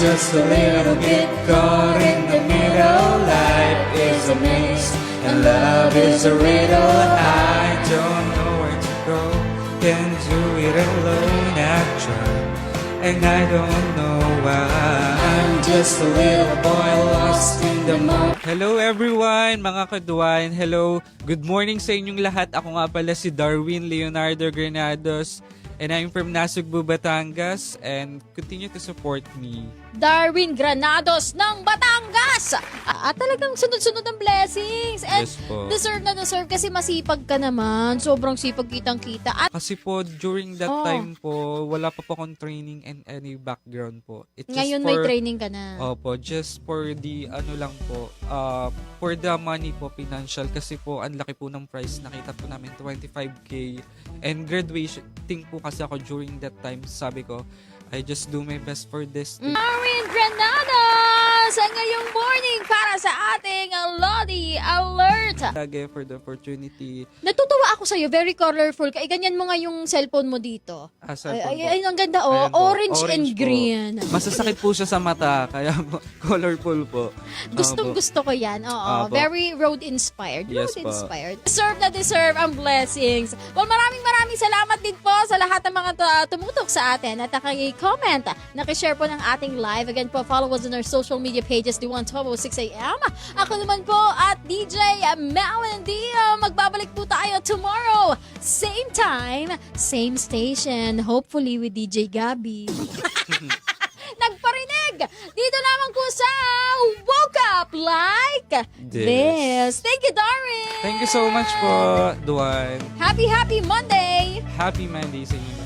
just a little bit caught in the middle. Life is a maze and love is a riddle. I don't know where to go, can't do it alone. I try and I don't know why. I'm just a little boy lost in the mud. Hello everyone, mga kaduan. Hello, good morning sa inyong lahat. Ako nga pala si Darwin Leonardo Granados. And I'm from Nasugbu, Batangas, and continue to support me. Darwin Granados ng Batangas! Talagang sunod-sunod ang blessings. And Yes po. deserve na deserve kasi masipag ka naman. Sobrang sipag kitang-kita. At Kasi po, during that Oo. time po, wala pa po akong training and any background po. It's just ngayon may training ka na. Opo, just for the, ano lang po, for the money po, financial. Kasi po, ang laki po ng price. Nakita po namin 25K. And graduation po kasi ako during that time. Sabi ko, I just do my best for this. Darwin Granados! Sa ngayong morning para sa ating Lodi Alert! Lagi for the opportunity. Natutuwa ako sa'yo. Very colorful. Kaya ganyan mo nga yung cellphone mo dito. Ay, ang ganda oh. Ayan po. Orange and po. green. Masasakit po siya sa mata, kaya colorful po. Gustong gusto ko yan. Oo. Apo. Very road-inspired. Yes po. Road-inspired. Deserve na deserve ang blessings. Well, maraming salamat din po sa lahat ng mga tumutok sa atin at naki-comment, naki-share po ng ating live. Again po, follow us on our social media pages, D112 6 a.m. Ako naman po at DJ Melendio. Magbabalik po tayo tomorrow. Same time, same station. Hopefully with DJ Gabby. Nagparinig dito lamang po sa Woke Up Like This. Thank you, Darwin. Thank you so much po, Duan. Happy Monday. Happy Monday sa inyo.